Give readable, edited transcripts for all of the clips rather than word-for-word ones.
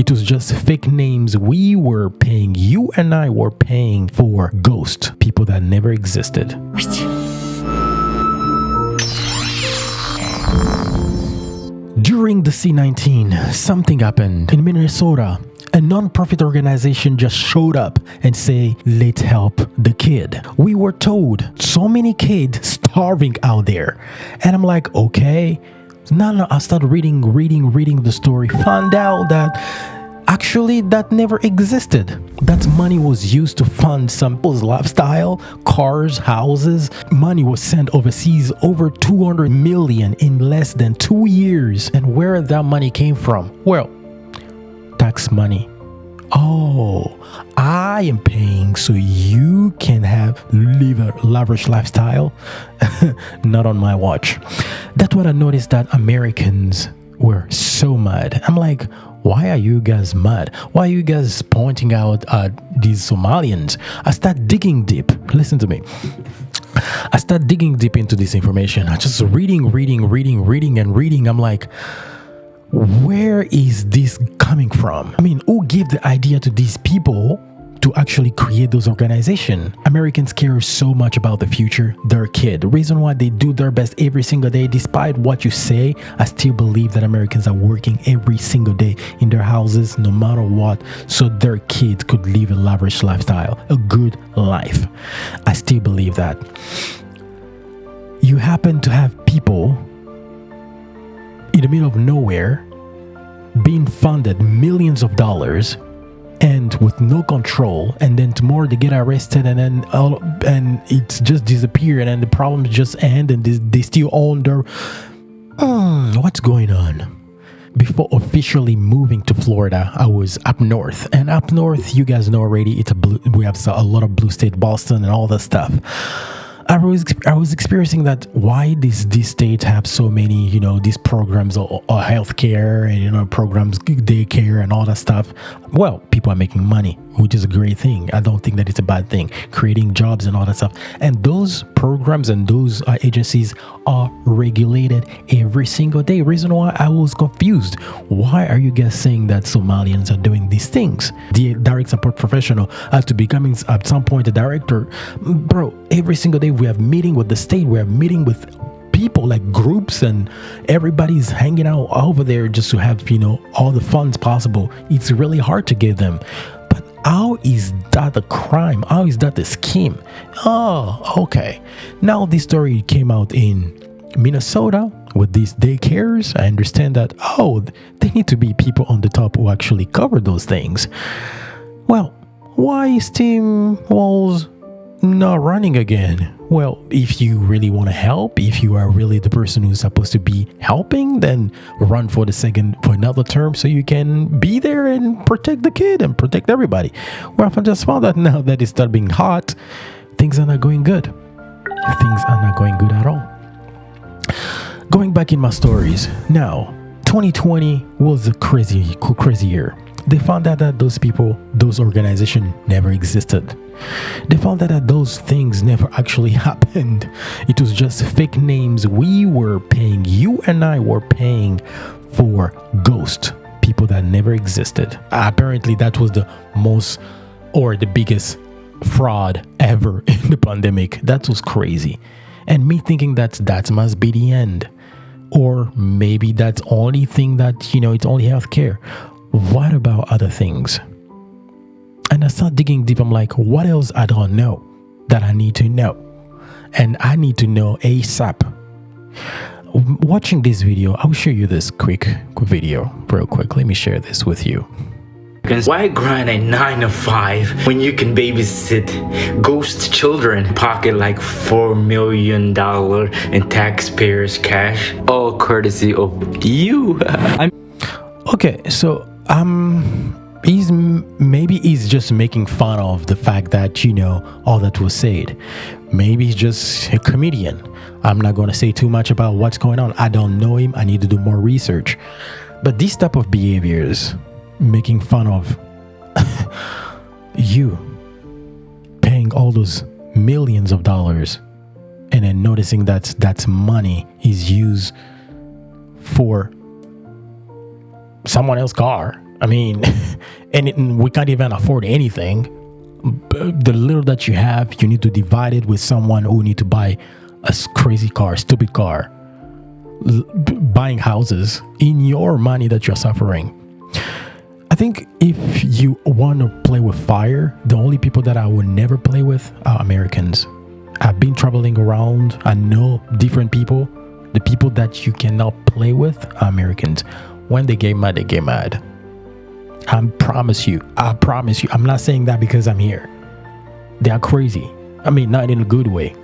It was just fake names. We were paying, you and I were paying for ghost people that never existed. During the C-19, something happened in Minnesota. A non-profit organization just showed up and say, let's help the kid. We were told so many kids starving out there. And I'm like, okay. Now I started reading the story, found out that actually that never existed. That money was used to fund some people's lifestyle, cars, houses. Money was sent overseas, over 200 million in less than 2 years. And where that money came from? Well, tax money. Oh, I am paying so you can live a lavish lifestyle. Not on my watch. That's what I noticed, that Americans were so mad. I'm like, why are you guys mad? Why are you guys pointing out these Somalians? I start digging deep. Listen to me. I start digging deep into this information. I just reading. I'm like, where is this coming from? I mean, who gave the idea to these people to actually create those organizations? Americans care so much about the future, their kid. The reason why they do their best every single day, despite what you say, I still believe that Americans are working every single day in their houses, no matter what, so their kids could live a lavish lifestyle, a good life. I still believe that. You happen to have people in the middle of nowhere being funded millions of dollars and with no control, and then tomorrow they get arrested, and then it's just disappear, and then the problem just end, and they still own their what's going on? Before officially moving to Florida, I was up north, and up north, you guys know already, we have a lot of blue state, Boston and all that stuff. I was experiencing that why these states have so many, these programs or healthcare and, programs, daycare and all that stuff. Well, people are making money, which is a great thing. I don't think that it's a bad thing, creating jobs and all that stuff. And those programs and those agencies are regulated every single day. Reason why I was confused. Why are you guys saying that Somalians are doing these things? The direct support professional has to becoming at some point a director. Bro, every single day we have meeting with the state, we have meeting with people, like groups, and everybody's hanging out over there just to have, all the funds possible. It's really hard to get them. But how is that a crime? How is that a scheme? Oh, okay. Now this story came out in Minnesota with these daycares. I understand that, they need to be people on the top who actually cover those things. Well, why is Tim Walz not running again? Well, if you really want to help, if you are really the person who's supposed to be helping, then run for another term so you can be there and protect the kid and protect everybody. Well, I just found out now that it started being hot, things are not going good. Things are not going good at all. Going back in my stories, now, 2020 was a crazy year. They found out that those organizations never existed. They found out that those things never actually happened. It was just fake names. We were paying, you and I were paying for ghost people that never existed. Apparently, that was the biggest fraud ever in the pandemic. That was crazy. And me thinking that must be the end. Or maybe that's only thing that, it's only healthcare. What about other things? And I start digging deep. I'm like, what else I don't know that I need to know? And I need to know ASAP. Watching this video, I'll show you this quick video real quick. Let me share this with you. Why grind a 9 to 5 when you can babysit ghost children, pocket like $4 million in taxpayers' cash, all courtesy of you? Okay, so he's just making fun of the fact that all that was said. Maybe he's just a comedian. I'm not going to say too much about what's going on. I don't know him. I need to do more research. But these type of behaviors, making fun of you paying all those millions of dollars and then noticing that money is used for someone else's car, I mean, we can't even afford anything. The little that you have, you need to divide it with someone who need to buy a crazy car, stupid car, buying houses in your money that you're suffering. I think if you want to play with fire, the only people that I would never play with are Americans. I've been traveling around. I know different people. The people that you cannot play with are Americans. When they get mad, they get mad. I promise you. I'm not saying that because I'm here. They are crazy. I mean, not in a good way.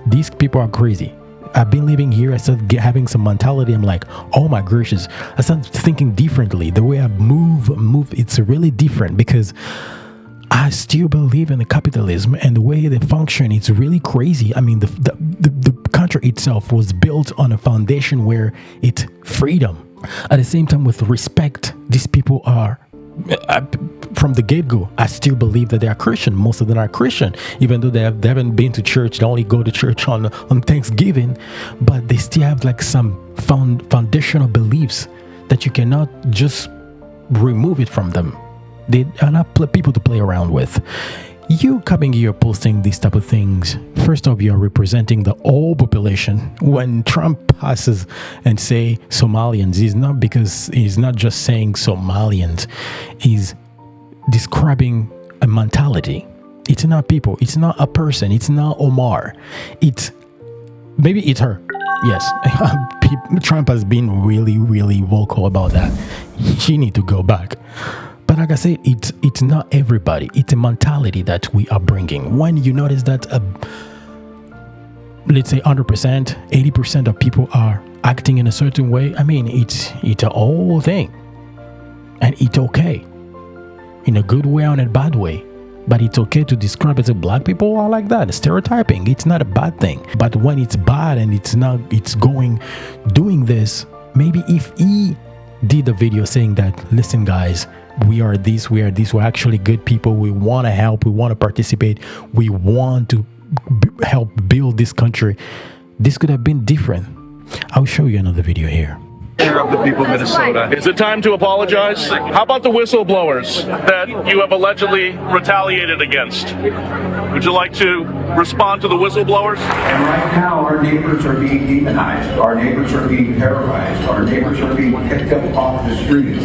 These people are crazy. I've been living here. I started having some mentality. I'm like, oh my gracious. I started thinking differently. The way I move, it's really different because I still believe in the capitalism and the way they function. It's really crazy. I mean, the country itself was built on a foundation where it's freedom. At the same time, with respect, these people are, from the get-go, I still believe that they are Christian. Most of them are Christian, even though they haven't been to church. They only go to church on Thanksgiving, but they still have like some foundational beliefs that you cannot just remove it from them. They are not people to play around with. You coming here posting these type of things, first off, you're representing the whole population. When Trump passes and say Somalians, he's not just saying Somalians, he's describing a mentality. It's not people, it's not a person, it's not Omar. Maybe it's her. Yes, Trump has been really, really vocal about that. She need to go back. But like I said, it's not everybody. It's a mentality that we are bringing. When you notice that, let's say 100%, 80% of people are acting in a certain way, I mean, it's a whole thing. And it's okay. In a good way or in a bad way. But it's okay to describe it as black people are like that. Stereotyping, it's not a bad thing. But when it's bad and doing this, maybe if he did a video saying that, listen guys, we are we're actually good people, we want to help, we want to participate, we want to help build this country, this could have been different. I'll show you another video here. Of the people of Minnesota. Is it time to apologize? How about the whistleblowers that you have allegedly retaliated against? Would you like to respond to the whistleblowers? And right now, our neighbors are being demonized. Our neighbors are being terrorized. Our neighbors are being picked up off the streets.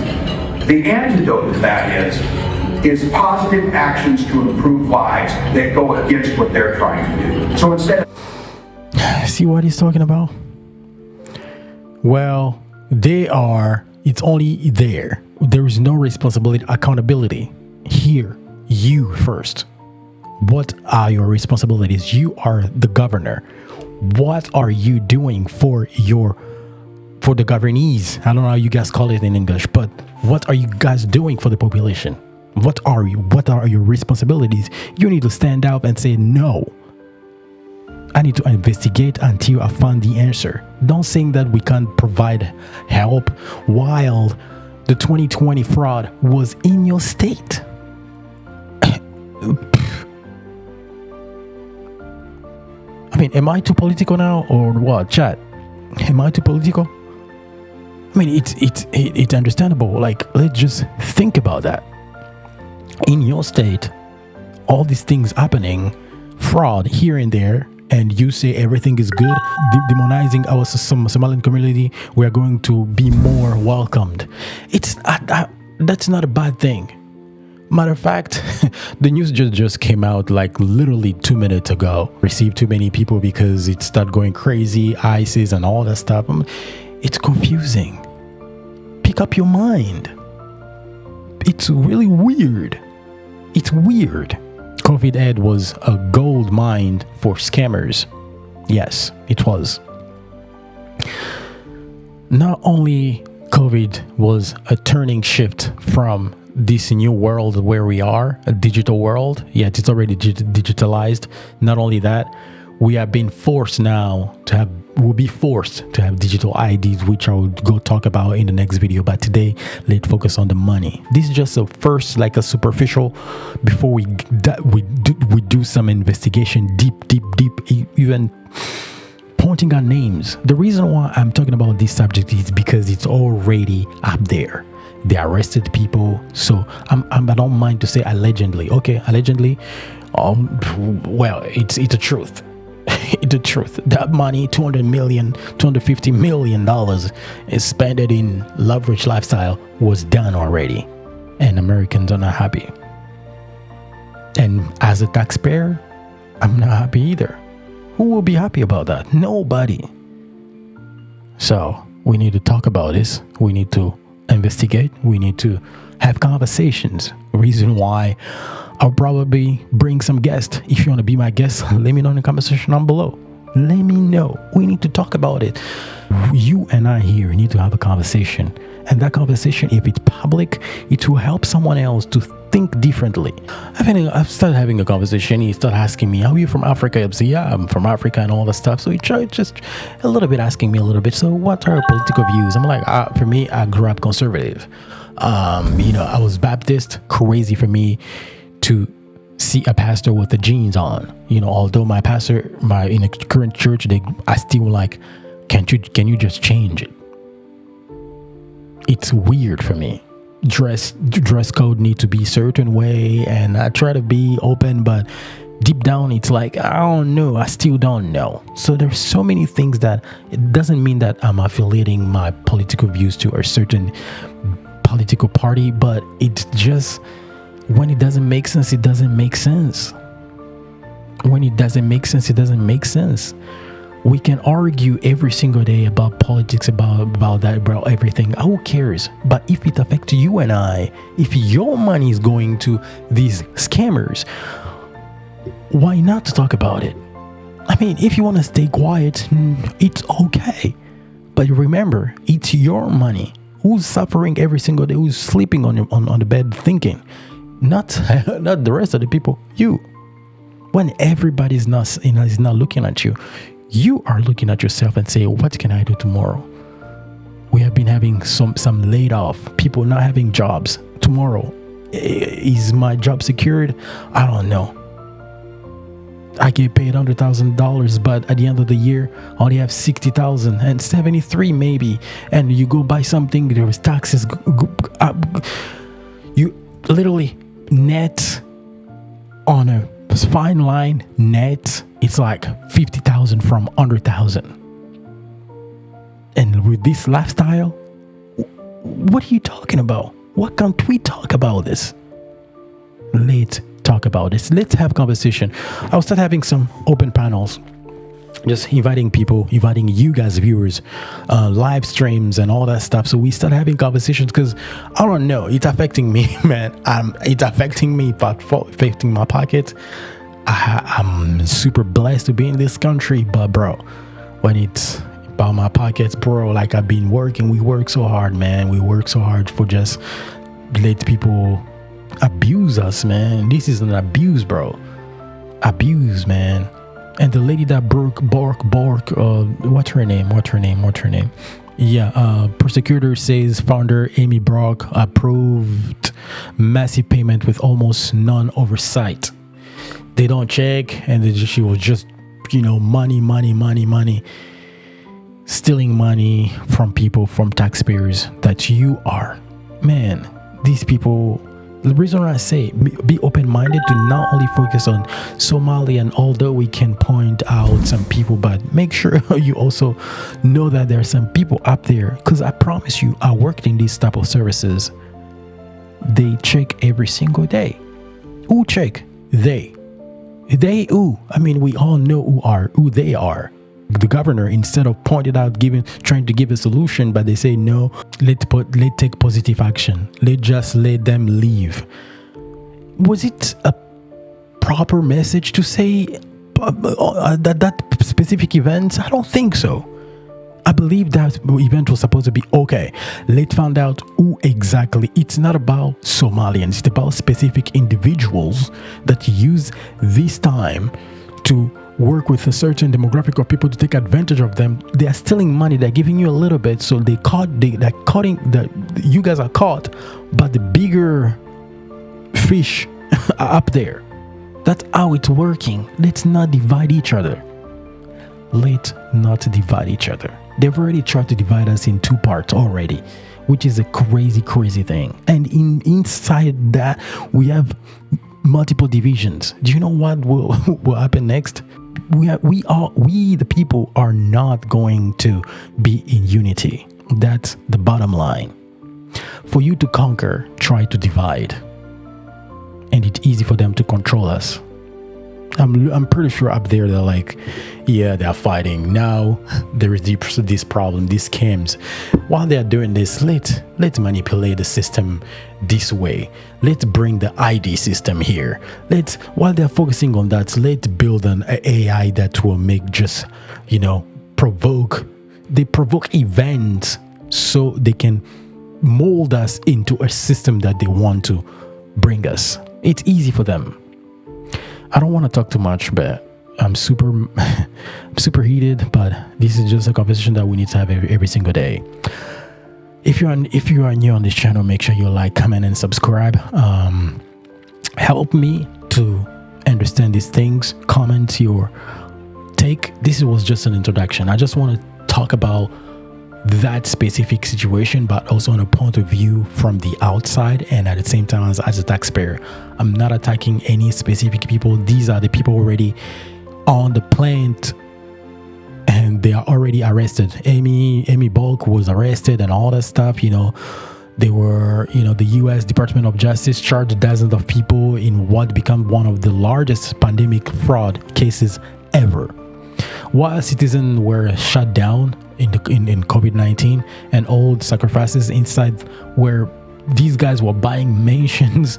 The antidote to that is positive actions to improve lives that go against what they're trying to do. So instead of... See what he's talking about? Well, it's only there. There is no responsibility, accountability. Here, you first. What are your responsibilities? You are the governor. What are you doing for the governees? I don't know how you guys call it in English, but what are you guys doing for the population? What are your responsibilities? You need to stand up and say, no, I need to investigate until I find the answer. Don't think that we can't provide help while the 2020 fraud was in your state. I mean, am I too political now or what, chat? Am I too political? I mean, it's understandable. Like, let's just think about that. In your state, all these things happening, fraud here and there, and you say everything is good, demonizing our Somalian community, we are going to be more welcomed. That's not a bad thing. Matter of fact, the news just came out like literally 2 minutes ago. Received too many people because it started going crazy, ISIS and all that stuff. It's confusing. Pick up your mind. It's really weird. It's weird. COVID ad was a gold mine for scammers. Yes, it was. Not only COVID was a turning shift from this new world where we are, a digital world, yet it's already digitalized. Not only that, we have been forced now to have, we'll be forced to have digital IDs, which I will go talk about in the next video. But today, let's focus on the money. This is just a first, like a superficial, before we do some investigation, deep, even pointing out names. The reason why I'm talking about this subject is because it's already up there. They arrested people. So I don't mind to say allegedly. Okay, allegedly. Well, it's the truth. It's the truth. That money, $250 million is spent in leverage lifestyle was done already. And Americans are not happy. And as a taxpayer, I'm not happy either. Who will be happy about that? Nobody. So we need to talk about this. We need to investigate. We need to have conversations. Reason why I'll probably bring some guests. If you want to be my guest, let me know in the comment section down below. Let me know. We need to talk about it. You and I here need to have a conversation. And that conversation, if it's public, it will help someone else to think differently. I've started having a conversation. He started asking me, are you from Africa? I say, yeah, I'm from Africa and all that stuff. So he tried just a little bit asking me a little bit. So what are your political views? I'm like, for me, I grew up conservative. I was Baptist. Crazy for me to see a pastor with the jeans on. Although my pastor, in a current church, I still like, can you just change it? It's weird for me. Dress code need to be a certain way, and I try to be open, but deep down it's like, I don't know. I still don't know. So there's so many things that it doesn't mean that I'm affiliating my political views to a certain political party, but it's just when it doesn't make sense, it doesn't make sense. When it doesn't make sense, it doesn't make sense. We can argue every single day about politics, about that, about everything. Who cares? But if it affects you and I, if your money is going to these scammers, why not talk about it? I mean, if you want to stay quiet, it's okay. But remember, it's your money. Who's suffering every single day? Who's sleeping on the bed thinking? Not the rest of the people. You. When everybody's not is not looking at you, you are looking at yourself and say, what can I do tomorrow? We have been having some laid off, people not having jobs. Tomorrow, is my job secured? I don't know. I get paid $100,000, but at the end of the year, I only have 60,000 and 73 maybe. And you go buy something, there is taxes. You literally net on a fine line net, it's like 50,000 from 100,000. And with this lifestyle, what are you talking about? What can't we talk about this? Let's talk about this. Let's have conversation. I'll start having some open panels, just inviting people, inviting you guys, viewers, live streams and all that stuff. So we start having conversations because I don't know, it's affecting me, man. It's affecting me, but affecting my pocket. I'm super blessed to be in this country, but bro, when it's about my pockets, bro, like I've been working, we work so hard, man. We work so hard for just let people abuse us, man. This is an abuse, bro. Abuse, man. And the lady that Bork, what's her name? Yeah, prosecutor says founder Amy Brock approved massive payment with almost none oversight. They don't check, and she was just, money, stealing money from people, from taxpayers that you are. Man, these people, the reason I say be open-minded to not only focus on Somalia, and although we can point out some people, but make sure you also know that there are some people up there, because I promise you, I worked in these type of services. They check every single day. Who check? They who? I mean, we all know who they are. The governor, instead of pointing out, trying to give a solution, but they say no. Let's take positive action. Let's just let them leave. Was it a proper message to say that specific event? I don't think so. I believe that event was supposed to be okay. Let's find out who exactly. It's not about Somalians. It's about specific individuals that use this time to work with a certain demographic of people to take advantage of them. They are stealing money. They're giving you a little bit, so you guys are caught, but the bigger fish are up there. That's how it's working. Let's not divide each other. Let's not divide each other. They've already tried to divide us in two parts already. which is a crazy thing. And inside that, we have multiple divisions. Do you know what will happen next? We the people are not going to be in unity. That's the bottom line. For you to conquer, try to divide, and it's easy for them to control us. I'm pretty sure up there they're like, yeah, they're fighting now. There is this problem, these scams. While they're doing this, let's manipulate the system this way. Let's bring the ID system here. While they're focusing on that, let's build an AI that will make just, provoke events so they can mold us into a system that they want to bring us. It's easy for them. I don't want to talk too much, but I'm super heated, but this is just a conversation that we need to have every single day. If you are new on this channel, make sure you like, comment, and subscribe. Help me to understand these things. Comment your take. This was just an introduction. I just want to talk about that specific situation, but also on a point of view from the outside, and at the same time as a taxpayer. I'm not attacking any specific people. These are the people already on the plant and they are already arrested. Amy Bulk was arrested and all that stuff. They were, the US Department of Justice charged dozens of people in what became one of the largest pandemic fraud cases ever. While citizens were shut down in COVID-19, and all the sacrifices inside where these guys were buying mansions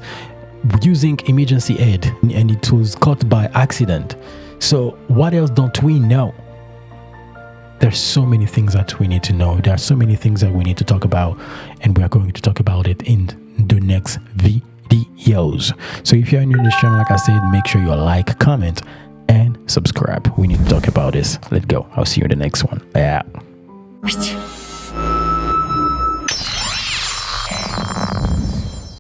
using emergency aid, and it was caught by accident. So what else don't we know? There's so many things that we need to know. There are so many things that we need to talk about, and we are going to talk about it in the next videos. So if you're new to this channel, like I said, make sure you like, comment, and subscribe. We need to talk about this. Let's go. I'll see you in the next one. Yeah.